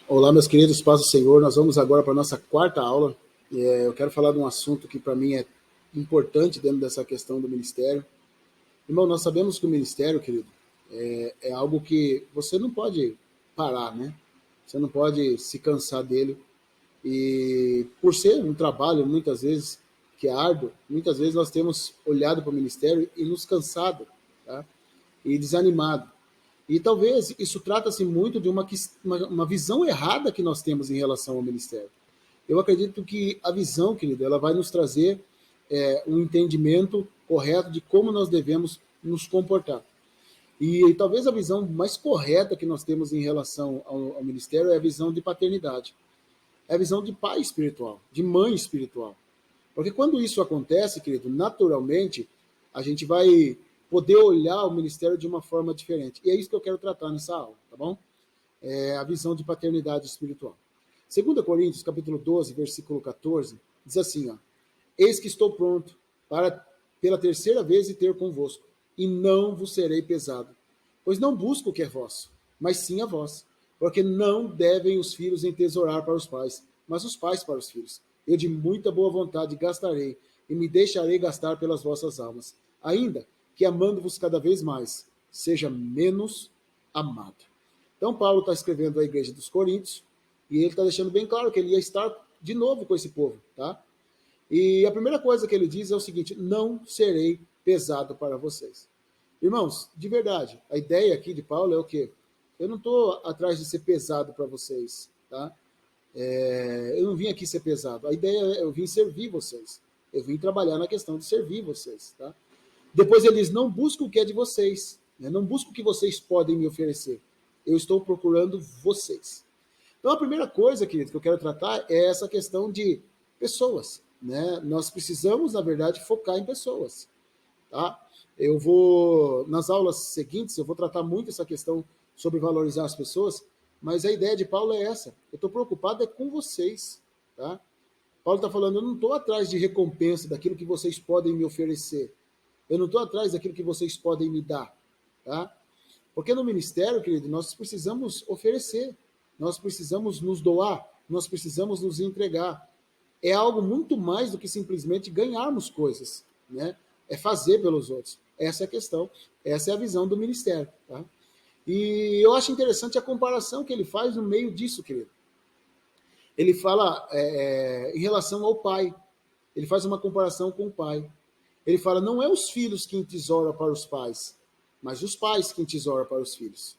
Olá, meus queridos, paz do Senhor. Nós vamos agora para a nossa quarta aula. Eu quero falar de um assunto que para mim é importante dentro dessa questão do ministério. Irmão, nós sabemos que o ministério, querido, é algo que você não pode parar, né? Você não pode se cansar dele. E por ser um trabalho, muitas vezes, que é árduo, muitas vezes nós temos olhado para o ministério e nos cansado, tá? E desanimado. E talvez isso trata-se muito de uma visão errada que nós temos em relação ao ministério. Eu acredito que a visão, querido, ela vai nos trazer um entendimento correto de como nós devemos nos comportar. E talvez a visão mais correta que nós temos em relação ao ministério é a visão de paternidade. É a visão de pai espiritual, de mãe espiritual. Porque quando isso acontece, querido, naturalmente, a gente vai poder olhar o ministério de uma forma diferente. E é isso que eu quero tratar nessa aula, tá bom? A visão de paternidade espiritual. 2 Coríntios, capítulo 12, versículo 14, diz assim, ó: Eis que estou pronto para, pela terceira vez, ter convosco, e não vos serei pesado. Pois não busco o que é vosso, mas sim a vós. Porque não devem os filhos entesourar para os pais, mas os pais para os filhos. Eu de muita boa vontade gastarei, e me deixarei gastar pelas vossas almas, ainda que amando-vos cada vez mais, seja menos amado. Então Paulo está escrevendo à igreja dos Coríntios, e ele está deixando bem claro que ele ia estar de novo com esse povo, tá? E a primeira coisa que ele diz é o seguinte: não serei pesado para vocês. Irmãos, de verdade, a ideia aqui de Paulo é o quê? Eu não estou atrás de ser pesado para vocês, tá? Eu não vim aqui ser pesado. A ideia é eu vim servir vocês. Eu vim trabalhar na questão de servir vocês, tá? Depois ele diz: não busco o que é de vocês, né? Não busco o que vocês podem me oferecer. Eu estou procurando vocês. Então a primeira coisa, querido, que eu quero tratar é essa questão de pessoas, né? Nós precisamos, na verdade, focar em pessoas, tá? Eu vou, nas aulas seguintes, eu vou tratar muito essa questão sobre valorizar as pessoas, mas a ideia de Paulo é essa. Eu estou preocupado com vocês, tá? Paulo está falando: eu não estou atrás de recompensa daquilo que vocês podem me oferecer. Eu não estou atrás daquilo que vocês podem me dar, tá? Porque no ministério, querido, nós precisamos oferecer, nós precisamos nos doar, nós precisamos nos entregar. É algo muito mais do que simplesmente ganharmos coisas, né? É fazer pelos outros. Essa é a questão, essa é a visão do ministério, tá? E eu acho interessante a comparação que ele faz no meio disso, querido. Ele fala em relação ao pai, ele faz uma comparação com o pai. Ele fala: não é os filhos que entesouram para os pais, mas os pais que entesouram para os filhos.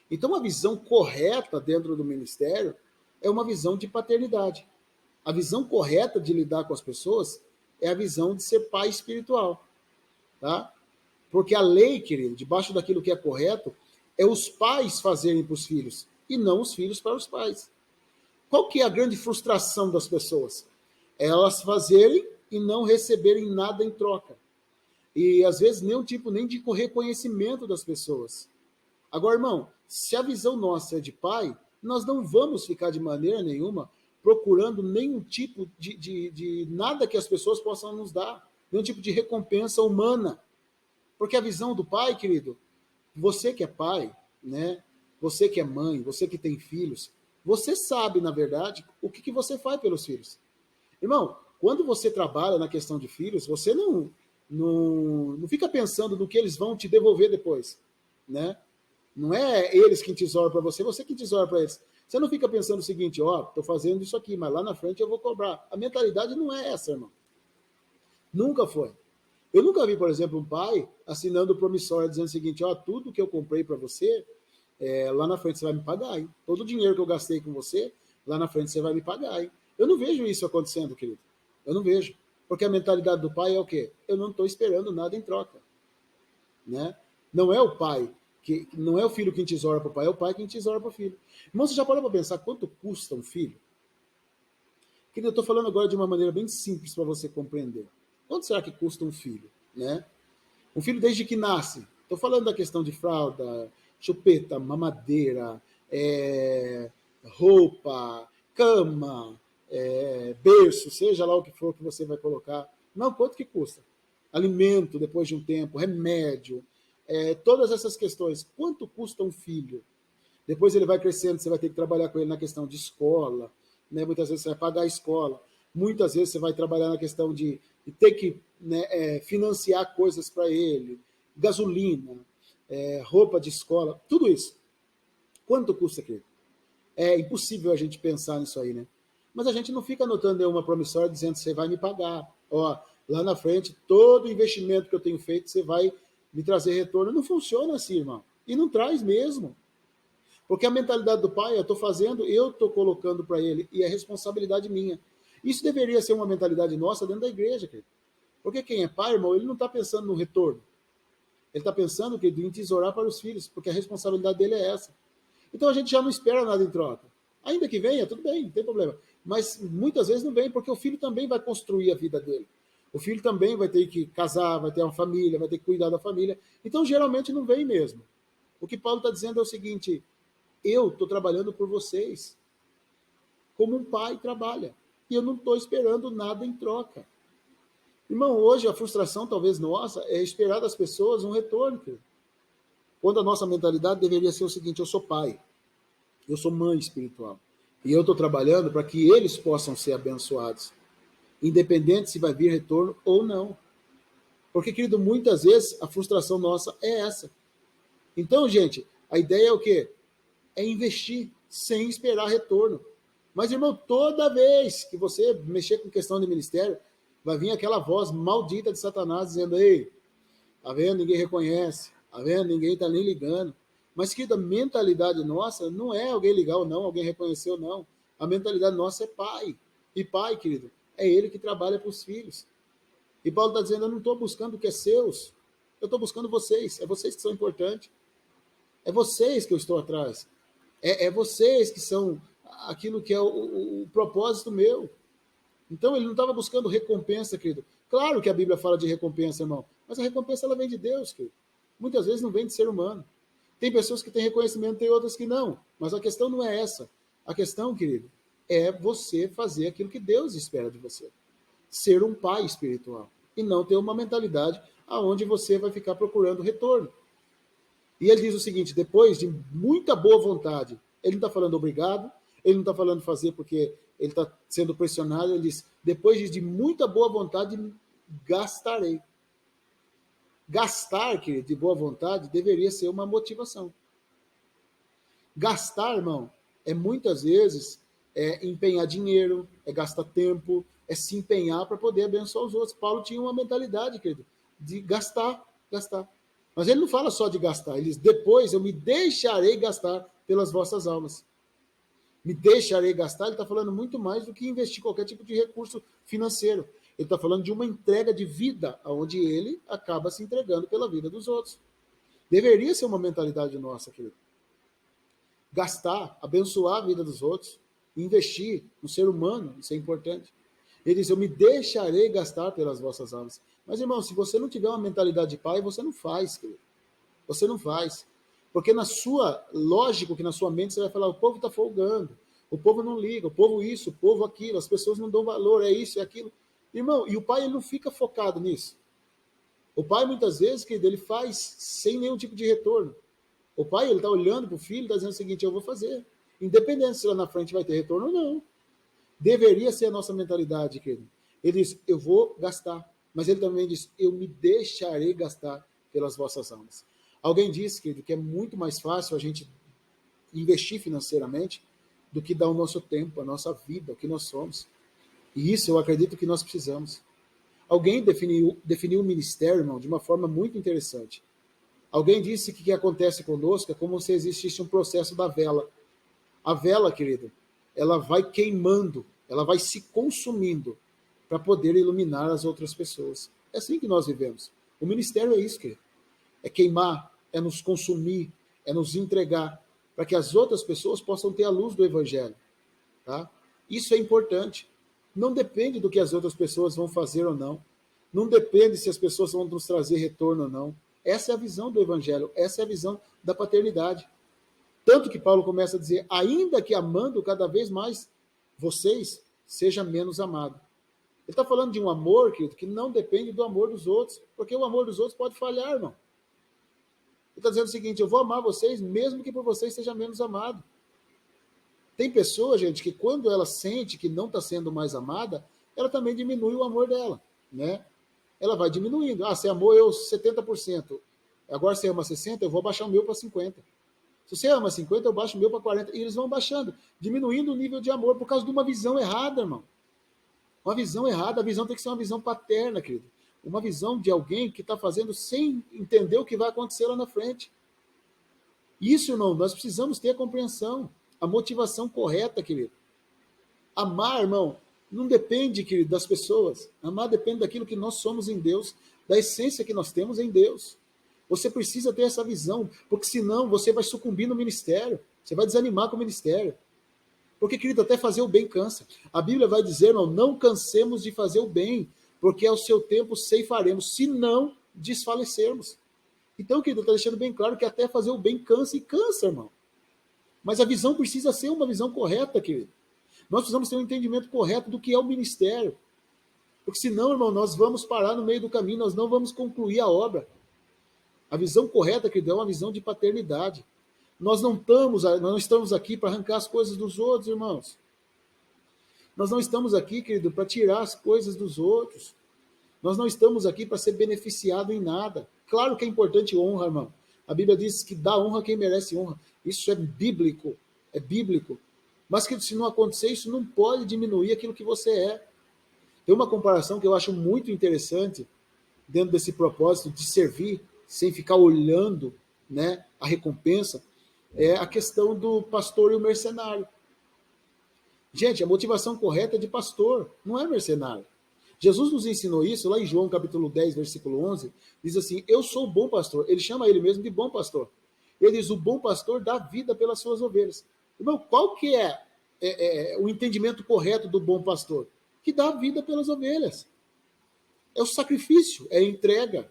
Então, a visão correta dentro do ministério é uma visão de paternidade. A visão correta de lidar com as pessoas é a visão de ser pai espiritual, tá? Porque a lei, querido, debaixo daquilo que é correto, é os pais fazerem para os filhos e não os filhos para os pais. Qual que é a grande frustração das pessoas? É elas fazerem e não receberem nada em troca. E às vezes nenhum tipo nem de reconhecimento das pessoas. Agora, irmão, se a visão nossa é de pai, nós não vamos ficar de maneira nenhuma procurando nenhum tipo de nada que as pessoas possam nos dar, nenhum tipo de recompensa humana. Porque a visão do pai, querido, você que é pai, né? Você que é mãe, você que tem filhos, você sabe, na verdade, o que você faz pelos filhos. Irmão, quando você trabalha na questão de filhos, você não fica pensando no que eles vão te devolver depois, né? Não é eles que tesouram para você, você que tesoura para eles. Você não fica pensando o seguinte: ó, estou fazendo isso aqui, mas lá na frente eu vou cobrar. A mentalidade não é essa, irmão. Nunca foi. Eu nunca vi, por exemplo, um pai assinando promissória dizendo o seguinte: ó, tudo que eu comprei para você, lá na frente você vai me pagar, hein? Todo o dinheiro que eu gastei com você, lá na frente você vai me pagar, hein? Eu não vejo isso acontecendo, querido. Eu não vejo. Porque a mentalidade do pai é o quê? Eu não estou esperando nada em troca, né? Não é o pai, não é o filho quem tesoura para o pai, é o pai quem tesoura para o filho. Irmão, você já parou para pensar quanto custa um filho? Querido, eu estou falando agora de uma maneira bem simples para você compreender. Quanto será que custa um filho, né? Um filho desde que nasce. Estou falando da questão de fralda, chupeta, mamadeira, roupa, cama, berço, seja lá o que for que você vai colocar. Não, quanto que custa? Alimento depois de um tempo, remédio, todas essas questões. Quanto custa um filho? Depois ele vai crescendo, você vai ter que trabalhar com ele na questão de escola, né? Muitas vezes você vai pagar a escola, muitas vezes você vai trabalhar na questão de ter que, né, financiar coisas para ele, gasolina, roupa de escola, tudo isso. Quanto custa aquilo? É impossível a gente pensar nisso aí, né? Mas a gente não fica anotando nenhuma promissória dizendo que você vai me pagar. Ó, lá na frente, todo o investimento que eu tenho feito, você vai me trazer retorno. Não funciona assim, irmão. E não traz mesmo. Porque a mentalidade do pai, eu estou fazendo, eu estou colocando para ele, e é responsabilidade minha. Isso deveria ser uma mentalidade nossa dentro da igreja, querido. Porque quem é pai, irmão, ele não está pensando no retorno. Ele está pensando que em tesourar para os filhos, porque a responsabilidade dele é essa. Então a gente já não espera nada em troca. Ainda que venha, tudo bem, não tem problema. Mas muitas vezes não vem, porque o filho também vai construir a vida dele. O filho também vai ter que casar, vai ter uma família, vai ter que cuidar da família. Então geralmente não vem mesmo. O que Paulo está dizendo é o seguinte: eu estou trabalhando por vocês, como um pai trabalha. E eu não estou esperando nada em troca. Irmão, hoje a frustração talvez nossa é esperar das pessoas um retorno. Querido. Quando a nossa mentalidade deveria ser o seguinte: eu sou pai, eu sou mãe espiritual. E eu estou trabalhando para que eles possam ser abençoados, independente se vai vir retorno ou não. Porque, querido, muitas vezes a frustração nossa é essa. Então, gente, a ideia é o quê? É investir sem esperar retorno. Mas, irmão, toda vez que você mexer com questão de ministério, vai vir aquela voz maldita de Satanás dizendo: ei, tá vendo? Ninguém reconhece, tá vendo? Ninguém tá nem ligando. Mas, querida, a mentalidade nossa não é alguém ligar ou não, alguém reconhecer ou não. A mentalidade nossa é pai. E pai, querido, é ele que trabalha para os filhos. E Paulo está dizendo: eu não estou buscando o que é seus, eu estou buscando vocês. É vocês que são importantes. É vocês que eu estou atrás. É vocês que são aquilo que é o propósito meu. Então ele não estava buscando recompensa, querido. Claro que a Bíblia fala de recompensa, irmão, mas a recompensa ela vem de Deus, querido. Muitas vezes não vem de ser humano. Tem pessoas que têm reconhecimento, tem outras que não. Mas a questão não é essa. A questão, querido, é você fazer aquilo que Deus espera de você. Ser um pai espiritual. E não ter uma mentalidade aonde você vai ficar procurando retorno. E ele diz o seguinte: depois de muita boa vontade, ele não está falando obrigado, ele não está falando fazer porque ele está sendo pressionado, ele diz: depois de muita boa vontade, gastarei. Gastar, querido, de boa vontade, deveria ser uma motivação. Gastar, irmão, é muitas vezes empenhar dinheiro, é gastar tempo, é se empenhar para poder abençoar os outros. Paulo tinha uma mentalidade, querido, de gastar, gastar. Mas ele não fala só de gastar, ele diz: depois eu me deixarei gastar pelas vossas almas. Me deixarei gastar, ele está falando muito mais do que investir qualquer tipo de recurso financeiro. Ele está falando de uma entrega de vida, onde ele acaba se entregando pela vida dos outros. Deveria ser uma mentalidade nossa, querido. Gastar, abençoar a vida dos outros, investir no ser humano, isso é importante. Ele diz: eu me deixarei gastar pelas vossas almas. Mas, irmão, se você não tiver uma mentalidade de pai, você não faz, querido. Você não faz. Porque na sua, lógico que na sua mente você vai falar: o povo está folgando, o povo não liga, o povo isso, o povo aquilo, as pessoas não dão valor, é isso, é aquilo. Irmão, e o pai ele não fica focado nisso. O pai, muitas vezes, querido, ele faz sem nenhum tipo de retorno. O pai, ele está olhando para o filho e está dizendo o seguinte: eu vou fazer. Independente se lá na frente vai ter retorno ou não. Deveria ser a nossa mentalidade, querido. Ele diz: eu vou gastar. Mas ele também diz: eu me deixarei gastar pelas vossas almas. Alguém disse, querido, que é muito mais fácil a gente investir financeiramente do que dar o nosso tempo, a nossa vida, o que nós somos. E isso eu acredito que nós precisamos. Alguém definiu o ministério, irmão, de uma forma muito interessante. Alguém disse que o que acontece conosco é como se existisse um processo da vela. A vela, querido, ela vai queimando, ela vai se consumindo para poder iluminar as outras pessoas. É assim que nós vivemos. O ministério é isso, querido. É queimar, é nos consumir, é nos entregar, para que as outras pessoas possam ter a luz do Evangelho. Tá? Isso é importante. Não depende do que as outras pessoas vão fazer ou não. Não depende se as pessoas vão nos trazer retorno ou não. Essa é a visão do Evangelho, essa é a visão da paternidade. Tanto que Paulo começa a dizer: ainda que amando cada vez mais vocês, seja menos amado. Ele está falando de um amor, querido, que não depende do amor dos outros, porque o amor dos outros pode falhar, irmão. está dizendo o seguinte, eu vou amar vocês, mesmo que por vocês seja menos amado. Tem pessoa, gente, que quando ela sente que não está sendo mais amada, ela também diminui o amor dela, né? Ela vai diminuindo. Ah, você amou eu 70%, agora você ama 60%, eu vou baixar o meu para 50%. Se você ama 50%, eu baixo o meu para 40%. E eles vão baixando, diminuindo o nível de amor por causa de uma visão errada, irmão. Uma visão errada. A visão tem que ser uma visão paterna, querido. Uma visão de alguém que está fazendo sem entender o que vai acontecer lá na frente. Isso, irmão, nós precisamos ter a compreensão, a motivação correta, querido. Amar, irmão, não depende, querido, das pessoas. Amar depende daquilo que nós somos em Deus, da essência que nós temos em Deus. Você precisa ter essa visão, porque senão você vai sucumbir no ministério, você vai desanimar com o ministério. Porque, querido, até fazer o bem cansa. A Bíblia vai dizer, irmão, não cansemos de fazer o bem, porque ao seu tempo ceifaremos, se não desfalecermos. Então, querido, está deixando bem claro que até fazer o bem cansa e cansa, irmão. Mas a visão precisa ser uma visão correta, querido. Nós precisamos ter um entendimento correto do que é o ministério. Porque senão, irmão, nós vamos parar no meio do caminho, nós não vamos concluir a obra. A visão correta, querido, é uma visão de paternidade. Nós não estamos aqui para arrancar as coisas dos outros, irmãos. Nós não estamos aqui, querido, para tirar as coisas dos outros. Nós não estamos aqui para ser beneficiado em nada. Claro que é importante honra, irmão. A Bíblia diz que dá honra a quem merece honra. Isso é bíblico. É bíblico. Mas que se não acontecer, isso não pode diminuir aquilo que você é. Tem uma comparação que eu acho muito interessante dentro desse propósito de servir sem ficar olhando, né, a recompensa, é a questão do pastor e o mercenário. Gente, a motivação correta é de pastor, não é mercenário. Jesus nos ensinou isso lá em João capítulo 10, versículo 11, diz assim, eu sou o bom pastor. Ele chama ele mesmo de bom pastor. Ele diz, o bom pastor dá vida pelas suas ovelhas. Irmão, qual que é o entendimento correto do bom pastor? Que dá vida pelas ovelhas. É o sacrifício, é a entrega.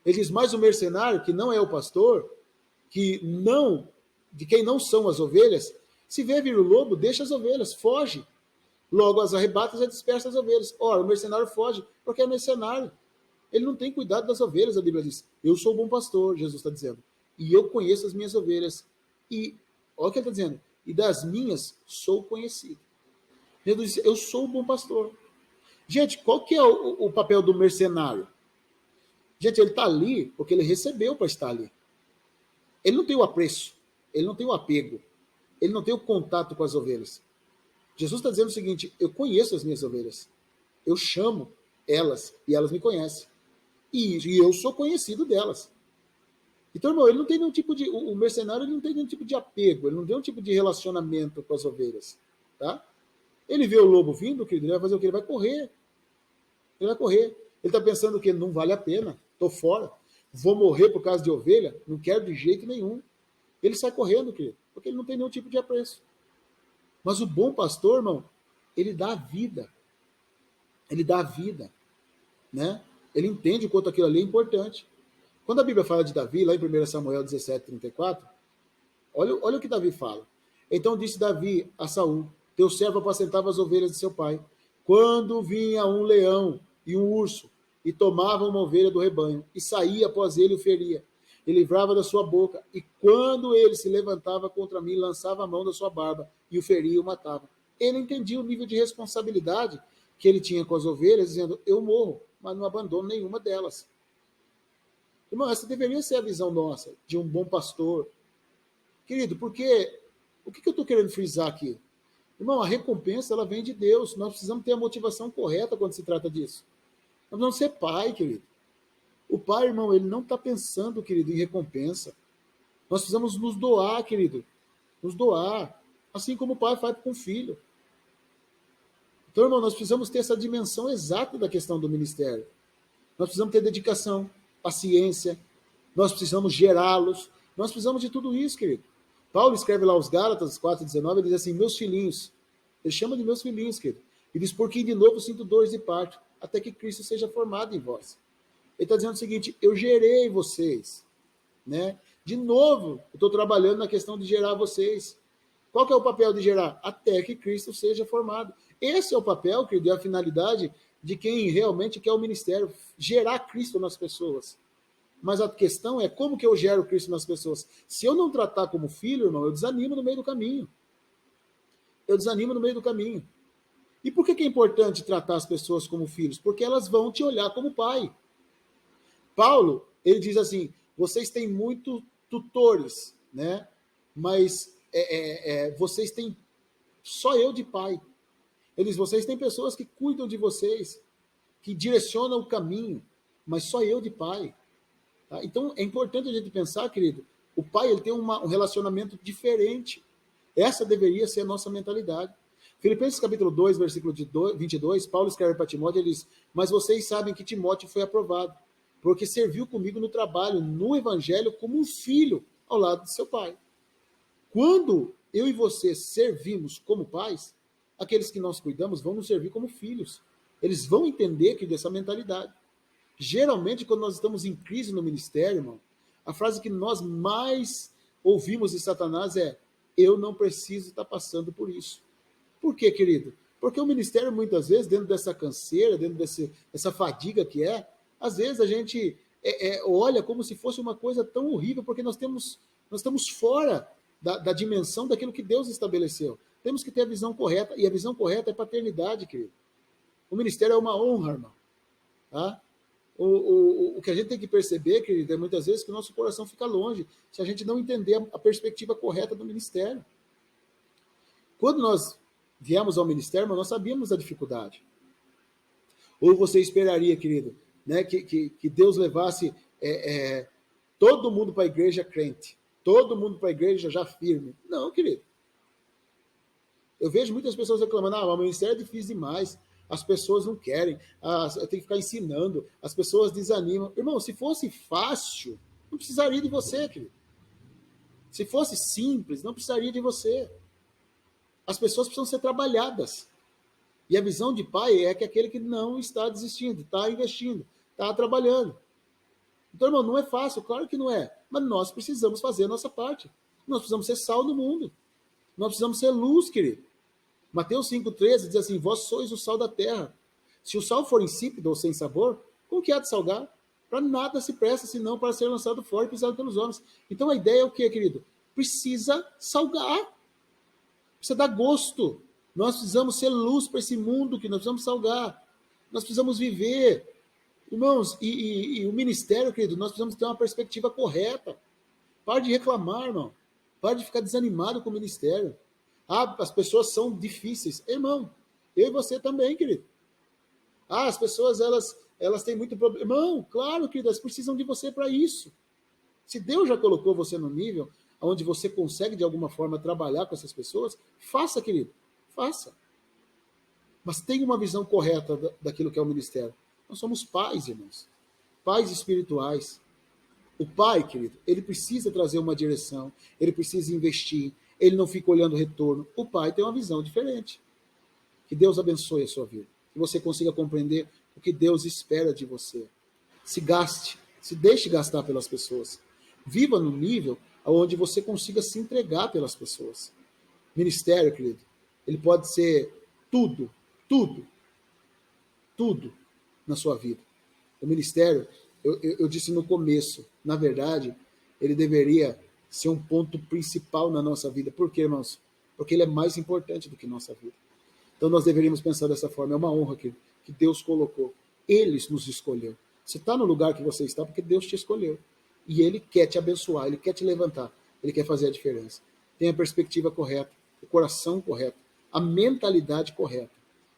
Ele diz, mas o mercenário, que não é o pastor, de quem não são as ovelhas, se vê vir o lobo, deixa as ovelhas, foge. Logo as arrebata e dispersa as ovelhas. Ora, o mercenário foge porque é mercenário. Ele não tem cuidado das ovelhas, a Bíblia diz. Eu sou o bom pastor, Jesus está dizendo. E eu conheço as minhas ovelhas. E, olha o que ele está dizendo. E das minhas sou conhecido. Jesus diz, eu sou o bom pastor. Gente, qual que é o papel do mercenário? Gente, ele está ali porque ele recebeu para estar ali. Ele não tem o apreço, ele não tem o apego, ele não tem o contato com as ovelhas. Jesus está dizendo o seguinte, eu conheço as minhas ovelhas, eu chamo elas e elas me conhecem. E eu sou conhecido delas. Então, irmão, ele não tem nenhum tipo de... O mercenário ele não tem nenhum tipo de apego, ele não tem nenhum tipo de relacionamento com as ovelhas. Tá? Ele vê o lobo vindo, querido, ele vai fazer o quê? Ele vai correr. Ele vai correr. Ele está pensando que não vale a pena, estou fora, vou morrer por causa de ovelha, não quero de jeito nenhum. Ele sai correndo, querido, porque ele não tem nenhum tipo de apreço. Mas o bom pastor, irmão, ele dá a vida. Ele dá a vida. Né? Ele entende o quanto aquilo ali é importante. Quando a Bíblia fala de Davi, lá em 1 Samuel 17:34, olha o que Davi fala. Então disse Davi a Saul, teu servo apacentava as ovelhas de seu pai. Quando vinha um leão e um urso, e tomava uma ovelha do rebanho, e saía após ele e o feria, e livrava da sua boca, e quando ele se levantava contra mim, lançava a mão da sua barba, e o feria e o matava. Ele entendia o nível de responsabilidade que ele tinha com as ovelhas, dizendo, eu morro, mas não abandono nenhuma delas. Irmão, essa deveria ser a visão nossa, de um bom pastor. Querido, porque, o que eu estou querendo frisar aqui? Irmão, a recompensa, ela vem de Deus, nós precisamos ter a motivação correta quando se trata disso. Nós precisamos ser pai, querido. O pai, irmão, ele não está pensando, querido, em recompensa. Nós precisamos nos doar, querido. Nos doar. Assim como o pai faz com o filho. Então, irmão, nós precisamos ter essa dimensão exata da questão do ministério. Nós precisamos ter dedicação, paciência. Nós precisamos gerá-los. Nós precisamos de tudo isso, querido. Paulo escreve lá aos Gálatas 4:19, ele diz assim, meus filhinhos. Ele chama de meus filhinhos, querido. E diz, porque de novo sinto dores de parto, até que Cristo seja formado em vós. Ele está dizendo o seguinte, eu gerei vocês. Né? De novo, eu estou trabalhando na questão de gerar vocês. Qual que é o papel de gerar? Até que Cristo seja formado. Esse é o papel, querido, e a finalidade de quem realmente quer o ministério, gerar Cristo nas pessoas. Mas a questão é como que eu gero Cristo nas pessoas. Se eu não tratar como filho, irmão, eu desanimo no meio do caminho. Eu desanimo no meio do caminho. E por que é importante tratar as pessoas como filhos? Porque elas vão te olhar como pai. Paulo, ele diz assim, vocês têm muitos tutores, né? Mas vocês têm só eu de pai. Vocês têm pessoas que cuidam de vocês, que direcionam o caminho, mas só eu de pai. Tá? Então, é importante a gente pensar, querido, o pai ele tem um relacionamento diferente. Essa deveria ser a nossa mentalidade. Filipenses capítulo 2, versículo 22, Paulo escreve para Timóteo, ele diz, mas vocês sabem que Timóteo foi aprovado, porque serviu comigo no trabalho, no evangelho, como um filho ao lado de seu pai. Quando eu e você servimos como pais, aqueles que nós cuidamos vão nos servir como filhos. Eles vão entender que dessa mentalidade. Geralmente, quando nós estamos em crise no ministério, irmão, a frase que nós mais ouvimos de Satanás é: eu não preciso estar passando por isso. Por quê, querido? Porque o ministério, muitas vezes, dentro dessa canseira, dentro dessa fadiga que às vezes a gente olha como se fosse uma coisa tão horrível, porque nós estamos fora da dimensão daquilo que Deus estabeleceu. Temos que ter a visão correta, e a visão correta é paternidade, querido. O ministério é uma honra, irmão. Tá? O que a gente tem que perceber, querido, é muitas vezes que o nosso coração fica longe se a gente não entender a perspectiva correta do ministério. Quando nós viemos ao ministério, nós sabíamos a dificuldade. Ou você esperaria, querido, né, que Deus levasse todo mundo para a igreja crente, todo mundo para a igreja já firme? Não, querido. Eu vejo muitas pessoas reclamando, o ministério é difícil demais, as pessoas não querem, eu tenho que ficar ensinando, as pessoas desanimam. Irmão, se fosse fácil, não precisaria de você, querido. Se fosse simples, não precisaria de você. As pessoas precisam ser trabalhadas. E a visão de pai é que aquele que não está desistindo, está investindo, está trabalhando. Então, irmão, não é fácil, claro que não é. Mas nós precisamos fazer a nossa parte. Nós precisamos ser sal no mundo. Nós precisamos ser luz, querido. Mateus 5,13 diz assim, vós sois o sal da terra. Se o sal for insípido ou sem sabor, com que há de salgar? Para nada se presta, senão para ser lançado fora e pisado pelos homens. Então a ideia é o quê, querido? Precisa salgar. Precisa dar gosto. Nós precisamos ser luz para esse mundo que nós precisamos salgar. Nós precisamos viver. Irmãos, e o ministério, querido, nós precisamos ter uma perspectiva correta. Pare de reclamar, irmão. Pare de ficar desanimado com o ministério. As pessoas são difíceis. Irmão, eu e você também, querido. As pessoas, elas têm muito problema. Irmão, claro, querido, elas precisam de você para isso. Se Deus já colocou você no nível onde você consegue, de alguma forma, trabalhar com essas pessoas, faça, querido. Faça. Mas tenha uma visão correta daquilo que é o ministério. Nós somos pais, irmãos. Pais espirituais. O pai, querido, ele precisa trazer uma direção, ele precisa investir, ele não fica olhando o retorno. O pai tem uma visão diferente. Que Deus abençoe a sua vida. Que você consiga compreender o que Deus espera de você. Se gaste, se deixe gastar pelas pessoas. Viva no nível onde você consiga se entregar pelas pessoas. Ministério, querido, ele pode ser tudo na sua vida. O ministério, eu disse no começo, na verdade, ele deveria ser um ponto principal na nossa vida. Por quê, irmãos? Porque ele é mais importante do que nossa vida. Então nós deveríamos pensar dessa forma. É uma honra que Deus colocou. Ele nos escolheu. Você está no lugar que você está porque Deus te escolheu. E Ele quer te abençoar, Ele quer te levantar, Ele quer fazer a diferença. Tenha a perspectiva correta, o coração correto, a mentalidade correta.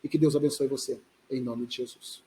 E que Deus abençoe você, em nome de Jesus.